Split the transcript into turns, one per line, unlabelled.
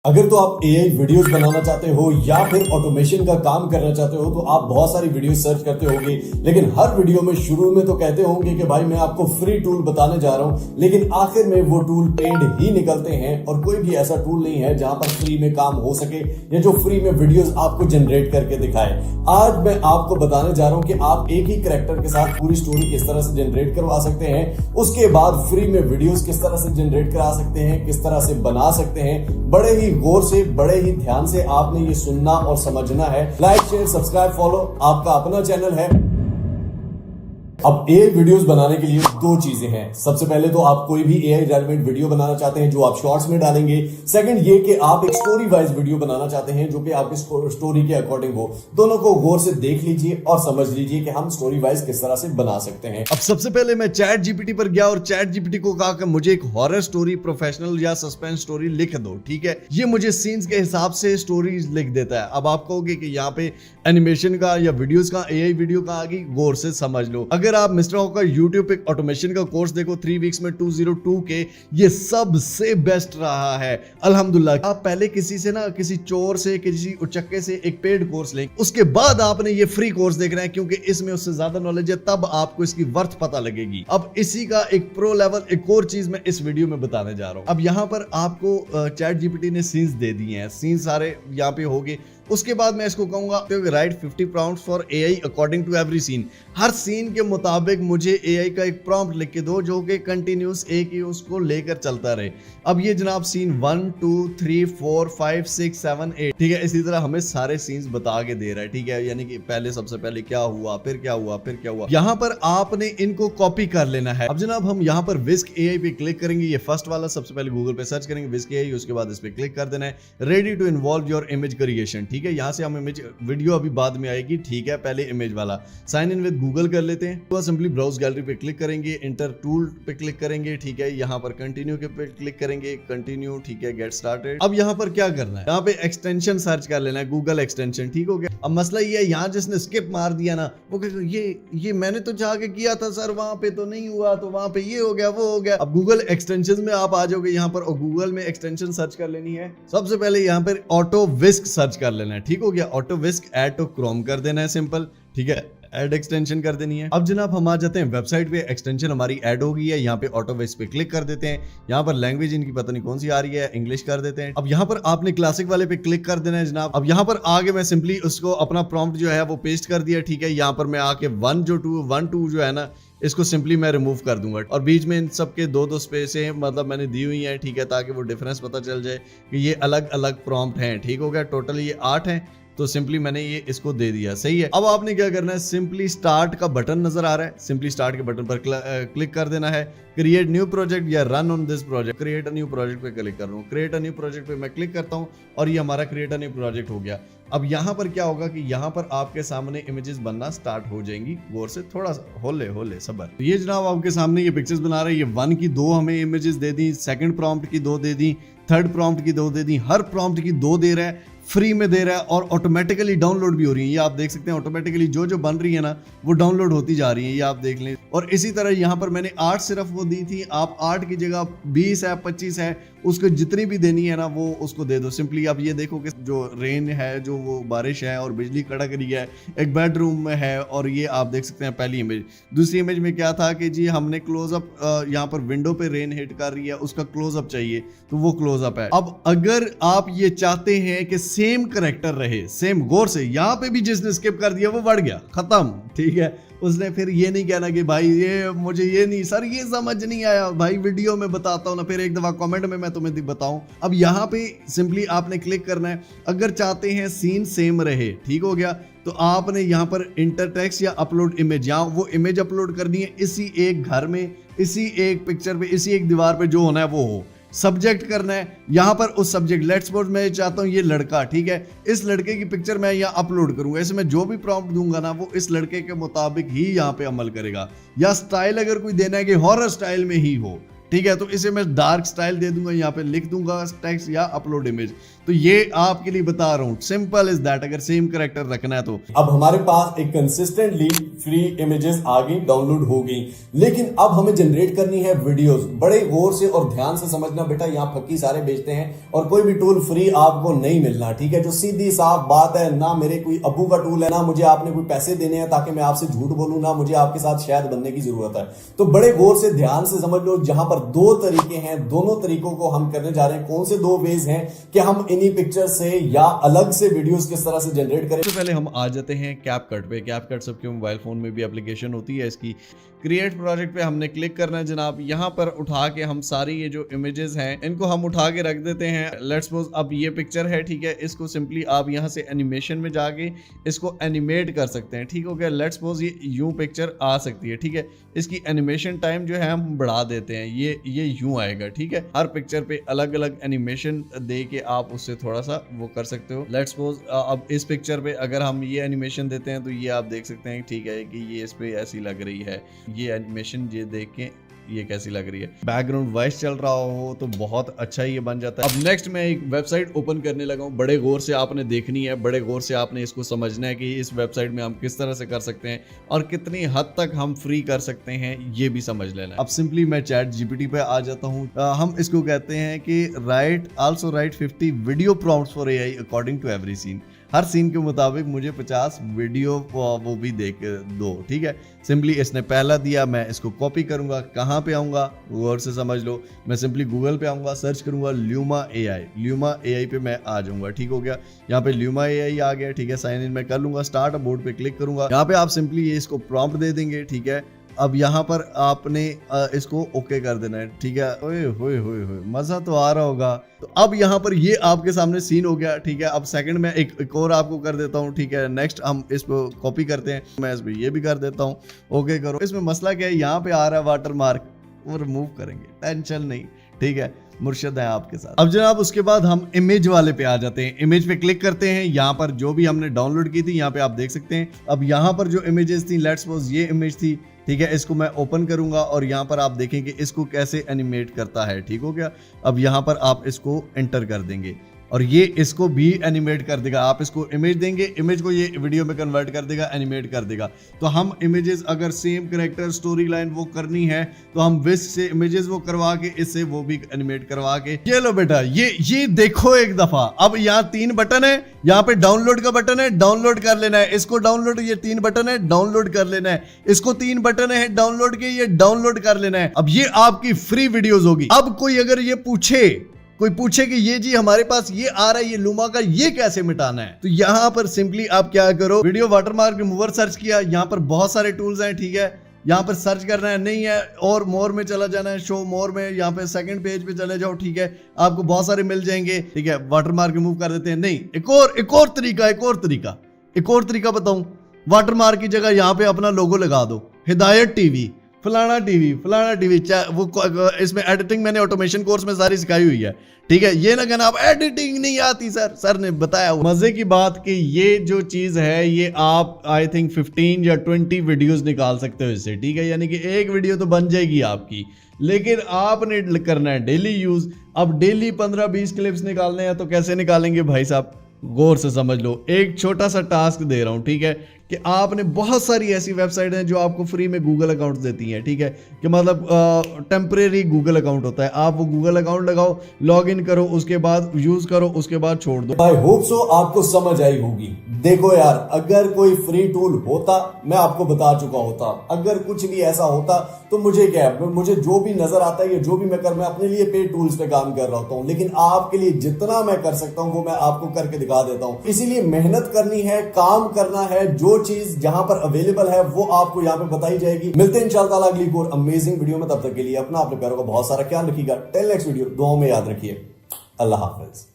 अगर तो आप एआई वीडियोस बनाना चाहते हो या फिर ऑटोमेशन का काम करना चाहते हो तो आप बहुत सारी वीडियो सर्च करते होंगे, लेकिन हर वीडियो में शुरू में तो कहते होंगे कि भाई मैं आपको फ्री टूल बताने जा रहा हूं, लेकिन आखिर में वो टूल पेड ही निकलते हैं और कोई भी ऐसा टूल नहीं है जहां पर फ्री में काम हो सके या जो फ्री में वीडियोस आपको जनरेट करके दिखाए। आज मैं आपको बताने जा रहा हूं कि आप एक ही कैरेक्टर के साथ पूरी स्टोरी किस तरह से जनरेट करवा सकते हैं, उसके बाद फ्री में वीडियोस किस तरह से जनरेट करा सकते हैं, किस तरह से बना सकते हैं। बड़े ही गौर से, बड़े ही ध्यान से आपने ये सुनना और समझना है। लाइक, शेयर, सब्सक्राइब, फॉलो आपका अपना चैनल है। अब एआई वीडियोस बनाने के लिए दो चीजें हैं। सबसे पहले तो आप कोई भी एआई रेलेवेंट वीडियो बनाना चाहते हैं जो आप शॉर्ट्स में डालेंगे। सेकंड ये कि आप एक स्टोरी वाइज वीडियो बनाना चाहते हैं जो कि आपकी स्टोरी के अकॉर्डिंग हो। दोनों को गौर से देख लीजिए और समझ लीजिए कि हम स्टोरी वाइज किस तरह से बना सकते हैं।
अब सबसे पहले मैं चैट जीपीटी पर गया और चैट जीपीटी को कहा कि मुझे एक हॉरर स्टोरी, प्रोफेशनल या सस्पेंस स्टोरी लिख दो। ठीक है, ये मुझे सीन्स के हिसाब से स्टोरी लिख देता है। अब आप कहोगे कि यहाँ पे एनिमेशन का या वीडियोस का, एआई वीडियो का आगे गौर से समझ लो। अगर आप मिस्टर हॉकर यूट्यूब पे ऑटोमेशन का कोर्स देखो 3 वीक्स में 202 के, ये सबसे बेस्ट रहा है अल्हम्दुलिल्लाह। आप पहले किसी से ना, किसी चोर से, किसी उचक्के से एक पेड कोर्स लें, उसके बाद आपने ये फ्री कोर्स देखना है क्योंकि इसमें उससे ज्यादा नॉलेज है, तब आपको इसकी वर्थ पता लगेगी। अब इसी का एक प्रो लेवल एक और चीज मैं इस वीडियो में बताने जा रहा हूं। अब यहां पर आपको चैट जीपीटी ने सीन्स दे दिए हैं, सीन्स सारे यहाँ पे हो गए। उसके बाद मैं इसको कहूंगा write 50 prompts for AI according to every scene. हर सीन के मुताबिक मुझे एआई का एक प्रॉम्प्ट लिख के दो जो कि कंटिन्यूस एक ही उसको लेकर चलता रहे। अब ये जनाब सीन 1 2 3 4 5 6 7 8, ठीक है, इसी तरह हमें सारे सीन्स बता के दे रहा है। ठीक है, यानी कि पहले सबसे पहले क्या हुआ, फिर क्या हुआ, फिर क्या हुआ। यहाँ पर आपने इनको कॉपी कर लेना है। अब जनाब हम यहाँ पर विस्क एआई पे क्लिक करेंगे। ये फर्स्ट वाला, सबसे पहले गूगल पे सर्च करेंगे विस्क एआई, उसके बाद इस पे क्लिक कर देना है। Ready to involve your image creation. ठीक है, यहाँ से हम इमेज, वीडियो अभी बाद में आएगी। ठीक है, पहले इमेज वाला साइन इन विद गूगल कर लेते हैं। तो सिंपली ब्राउज गैलरी पे क्लिक करेंगे, इंटर टूल पे क्लिक करेंगे। ठीक है, यहाँ पर कंटिन्यू के पे क्लिक करेंगे, कंटिन्यू। ठीक है, गेट स्टार्टेड। अब यहाँ पर क्या करना है, यहाँ पे एक्सटेंशन सर्च कर लेना है, गूगल एक्सटेंशन। ठीक हो गया। अब मसला ये है, यहाँ जिसने स्किप मार दिया ना, वो ये मैंने तो जाके किया था सर, वहां पे तो नहीं हुआ, तो वहां पे ये हो गया, वो हो गया। अब गूगल एक्सटेंशन में आप आ जाओगे यहाँ पर और गूगल में एक्सटेंशन सर्च कर लेनी है। सबसे पहले यहाँ पर ऑटो विस्क सर्च कर लेना है। ठीक हो गया, auto Whisk add to Chrome कर देना है, सिंपल। ठीक है, ऐड एक्सटेंशन कर देनी है। अब जनाब हम आ जाते हैं वेबसाइट पे, एक्सटेंशन हमारी ऐड हो गई है। यहाँ पे ऑटो विस्क पे क्लिक कर देते हैं। यहाँ पर लैंग्वेज इनकी पता नहीं कौन सी आ रही है, इंग्लिश कर देते हैं। अब यहाँ पर आपने क्लासिक वाले पे क्लिक कर देना है जनाब। अब यहाँ पर आगे मैं सिंपली उसको अपना प्रॉम्प्ट जो है वो पेस्ट कर दिया। ठीक है, यहाँ पर मैं आके 1 2 जो है ना, इसको सिंपली मैं रिमूव कर दूंगा और बीच में इन सब के दो स्पेस हैं, मतलब मैंने दी हुई हैं। ठीक है, ताकि वो डिफरेंस पता चल जाए कि ये अलग अलग प्रॉम्प्ट हैं। ठीक हो गया, टोटल ये 8 हैं, तो सिंपली मैंने ये इसको दे दिया। सही है। अब आपने क्या करना है, सिंपली स्टार्ट का बटन नजर आ रहा है, सिंपली स्टार्ट के बटन पर क्लिक कर देना है। क्रिएट न्यू प्रोजेक्ट या run on this project, create a new project पे क्लिक कर रहा हूँ। क्रिएट अ न्यू प्रोजेक्ट पे मैं क्लिक करता हूँ और ये हमारा क्रिएट अ न्यू प्रोजेक्ट हो गया। अब यहाँ पर क्या होगा कि यहाँ पर आपके सामने इमेजेस बनना स्टार्ट हो जाएंगी। गौर से थोड़ा सा होले सबर। ये जनाब आपके सामने ये पिक्चर्स बना रहे हैं। ये 1 की 2 हमें इमेजेस दे दी, सेकंड प्रॉम्प्ट की 2 दे दी, थर्ड प्रॉम्प्ट की 2 दे दी, हर प्रॉम्प्ट की 2 दे रहा है, फ्री में दे रहा है और ऑटोमेटिकली डाउनलोड भी हो रही है। ये आप देख सकते हैं, ऑटोमेटिकली जो बन रही है ना वो डाउनलोड होती जा रही है, ये आप देख लें। और इसी तरह यहाँ पर मैंने 8 सिर्फ वो दी थी, आप 8 की जगह 20 है, 25 है, उसको जितनी भी देनी है ना वो उसको दे दो। सिंपली आप ये देखो कि जो रेन है, जो वो बारिश है और बिजली कड़क रही है, एक बेडरूम में है। और ये आप देख सकते हैं पहली इमेज। दूसरी इमेज में क्या था कि जी हमने क्लोजअप, यहाँ पर विंडो पे रेन हिट कर रही है, उसका क्लोजअप चाहिए, तो वो क्लोजअप है। अब अगर आप ये चाहते हैं कि सेम करेक्टर रहे, सेम, गौर से यहाँ पे भी जिसने स्किप कर दिया वो बढ़ गया, खत्म। ठीक है, उसने फिर ये नहीं कहना कि भाई ये मुझे ये नहीं सर, ये समझ नहीं आया, भाई वीडियो में बताता हूँ ना, फिर एक दफा कमेंट में मैं तुम्हें बताऊं। अब यहाँ पे सिंपली आपने क्लिक करना है। अगर चाहते हैं सीन सेम रहे, ठीक हो गया, तो आपने यहाँ पर इंटर टेक्स्ट या अपलोड इमेज, यहाँ वो इमेज अपलोड करनी है इसी एक घर में, इसी एक पिक्चर पे, इसी एक दीवार पे जो होना है वो हो। सब्जेक्ट करना है यहाँ पर उस सब्जेक्ट, लेट्स सपोज मैं चाहता हूँ ये लड़का, ठीक है, इस लड़के की पिक्चर मैं यहाँ अपलोड करूंगा। इसमें जो भी प्रॉम्प्ट दूंगा ना वो इस लड़के के मुताबिक ही यहाँ पे अमल करेगा। या स्टाइल अगर कोई देना है कि हॉरर स्टाइल में ही हो, ठीक है। तो इसे मैं डार्क स्टाइल दे दूंगा, यहाँ पे लिख दूंगा टेक्स्ट या अपलोड इमेज। तो ये आपके लिए बता रहा हूँ, सिंपल इज दैट। अगर सेम कैरेक्टर रखना है तो
अब हमारे पास एक कंसिस्टेंटली फ्री इमेजेस आ गई, डाउनलोड हो गई, लेकिन अब हमें जनरेट करनी है वीडियोस। बड़े गौर से और ध्यान से समझना बेटा, यहाँ फक्की सारे बेचते हैं और कोई भी टूल फ्री आपको नहीं मिलना, ठीक है। जो सीधी साफ बात है, ना मेरे कोई अब्बू का टूल है, ना मुझे आपने कोई पैसे देने हैं ताकि मैं आपसे झूठ बोलूं, ना मुझे आपके साथ शायद बनने की जरूरत है। तो बड़े गौर से ध्यान से समझ लो, जहां पर दो तरीके हैं, दोनों तरीकों को हम करने जा रहे हैं। कौन से दो वेज हैं कि हम इन्हीं पिक्चर से या अलग से वीडियोस किस तरह से जनरेट करें।
तो पहले हम आ जाते हैं कैपकट पे। कैपकट सबके मोबाइल फोन में भी एप्लीकेशन होती है इसकी। क्रिएट प्रोजेक्ट पे हमने क्लिक करना है जनाब। यहाँ पर उठा के हम सारी ये जो इमेजेस हैं इनको हम उठा के रख देते हैं। लेट्स सपोज अब ये पिक्चर है, ठीक है। इसको सिंपली आप यहाँ से एनिमेशन में जाके इसको एनिमेट कर सकते हैं, ठीक हो गया। लेट्स सपोज ये यूं पिक्चर आ सकती है, ठीक है। इसकी एनिमेशन टाइम जो है हम बढ़ा देते हैं, ये यूं आएगा, ठीक है। हर पिक्चर पे अलग अलग एनिमेशन दे के आप उससे थोड़ा सा वो कर सकते हो। लेट्स सपोज अब इस पिक्चर पे अगर हम ये एनिमेशन देते हैं तो ये आप देख सकते हैं, ठीक है, कि ये इस पे ऐसी लग रही है। ये एनिमेशन ये देख के ये कैसी लग रही है। बैकग्राउंड वॉइस चल रहा हो तो बहुत अच्छा ये बन जाता है। अब नेक्स्ट मैं एक वेबसाइट ओपन करने लगा हूँ। बड़े गौर से आपने देखनी है, बड़े गौर से आपने इसको समझना है कि इस वेबसाइट में हम किस तरह से कर सकते हैं और कितनी हद तक हम फ्री कर सकते हैं, ये भी समझ लेना। अब सिंपली मैं चैट जीपीटी पे आ जाता हूँ। हम इसको कहते हैं कि also write 50 video prompts for AI according to every scene. हर सीन के मुताबिक मुझे 50 वीडियो वो भी देख दो, ठीक है। सिंपली इसने पहला दिया, मैं इसको कॉपी करूंगा। कहाँ पे आऊँगा, गौर से समझ लो। मैं सिंपली गूगल पे आऊँगा, सर्च करूंगा ल्यूमा एआई। ल्यूमा एआई पे मैं आ जाऊंगा, ठीक हो गया। यहाँ पे ल्यूमा एआई आ गया, ठीक है। साइन इन मैं कर लूंगा, स्टार्ट बोर्ड पे क्लिक करूंगा। यहाँ पे आप सिंपली ये इसको प्रॉम्प्ट दे देंगे, ठीक है। अब यहाँ पर आपने इसको ओके कर देना है, ठीक है। ओए होए होए होए, मजा तो आ रहा होगा। तो अब यहाँ पर ये आपके सामने सीन हो गया, ठीक है। अब सेकंड में एक और आपको कर देता हूँ, ठीक है। नेक्स्ट हम इसको कॉपी करते हैं, मैं इसमें ये भी कर देता हूँ, ओके करो। इसमें मसला क्या है, यहाँ पे आ रहा है वाटर मार्क, वो रिमूव करेंगे, टेंशन नहीं, ठीक है। मुर्शिद है आपके साथ। अब जनाब उसके बाद हम इमेज वाले पे आ जाते हैं। इमेज पे क्लिक करते हैं। यहाँ पर जो भी हमने डाउनलोड की थी यहाँ पे आप देख सकते हैं। अब यहाँ पर जो इमेजेस थी, लेट्स सपोज ये इमेज थी, ठीक है। इसको मैं ओपन करूंगा और यहाँ पर आप देखेंगे इसको कैसे एनिमेट करता है, ठीक हो गया। अब यहाँ पर आप इसको एंटर कर देंगे और ये इसको भी एनिमेट कर देगा। आप इसको इमेज देंगे, इमेज को ये वीडियो में कन्वर्ट कर देगा, एनिमेट कर देगा। तो हम इमेजेस अगर सेम कैरेक्टर स्टोरी लाइन वो करनी है तो हम विस्क से इमेजेस वो करवा के इससे वो भी एनिमेट करवा के, ये लो बेटा, ये देखो एक दफा। अब यहाँ 3 बटन है, यहाँ पे डाउनलोड का बटन है, डाउनलोड कर लेना है। इसको डाउनलोड, ये 3 बटन है, डाउनलोड कर लेना है। इसको 3 बटन है डाउनलोड के, ये डाउनलोड कर लेना है। अब ये आपकी फ्री वीडियोस होगी। अब कोई अगर ये कोई पूछे कि ये जी हमारे पास ये आ रहा है, ये लूमा का, ये कैसे मिटाना है, तो यहाँ पर सिंपली आप क्या करो, वीडियो वाटरमार्क रिमूवर सर्च किया। यहाँ पर बहुत सारे टूल्स हैं, ठीक है। यहाँ पर सर्च करना है, नहीं है और मोर में चला जाना है, शो मोर में। यहाँ पे सेकंड पेज पे चले जाओ, ठीक है। आपको बहुत सारे मिल जाएंगे, ठीक है। वाटरमार्क रिमूव कर देते हैं। नहीं, एक और तरीका बताऊं। वाटरमार्क की जगह यहाँ पे अपना लोगो लगा दो, हिदायत टीवी, फलाना टीवी। वो इसमें एडिटिंग मैंने ऑटोमेशन कोर्स में सारी सिखाई हुई है, ठीक है। ये ना कहना आप एडिटिंग नहीं आती सर ने बताया। मजे की बात कि ये जो चीज है ये आप आई थिंक 15 या 20 वीडियोस निकाल सकते हो इससे, ठीक है। यानी कि एक वीडियो तो बन जाएगी आपकी, लेकिन आपने करना है डेली यूज। अब डेली 15-20 क्लिप्स निकालने हैं तो कैसे निकालेंगे भाई साहब, गौर से समझ लो। एक छोटा सा टास्क दे रहा हूं, ठीक है, कि आपने बहुत सारी ऐसी वेबसाइट हैं जो आपको फ्री में गूगल अकाउंट देती हैं, ठीक है। कि मतलब टेम्परेरी गूगल अकाउंट होता है। आप वो गूगल अकाउंट लगाओ, लॉग इन करो, उसके बाद यूज करो, उसके बाद छोड़ दो।
आई होप सो आपको समझ आई होगी। देखो यार, अगर कोई फ्री टूल होता मैं आपको बता चुका होता। अगर कुछ भी ऐसा होता तो मुझे क्या है, मुझे जो भी नजर आता है या जो भी मैं अपने लिए पेड टूल्स पे काम कर रहा होता हूँ, लेकिन आपके लिए जितना मैं कर सकता हूँ वो मैं आपको करके दिखा देता हूँ। इसीलिए मेहनत करनी है, काम करना है। जो चीज जहां पर अवेलेबल है वो आपको यहाँ पे बताई जाएगी। मिलते हैं इंशाअल्लाह अगली और अमेजिंग वीडियो में। तब तक के लिए अपने प्यारों का बहुत सारा ख्याल रखिएगा। टिल नेक्स्ट वीडियो, दुआओं में याद रखिए। अल्लाह हाफिज।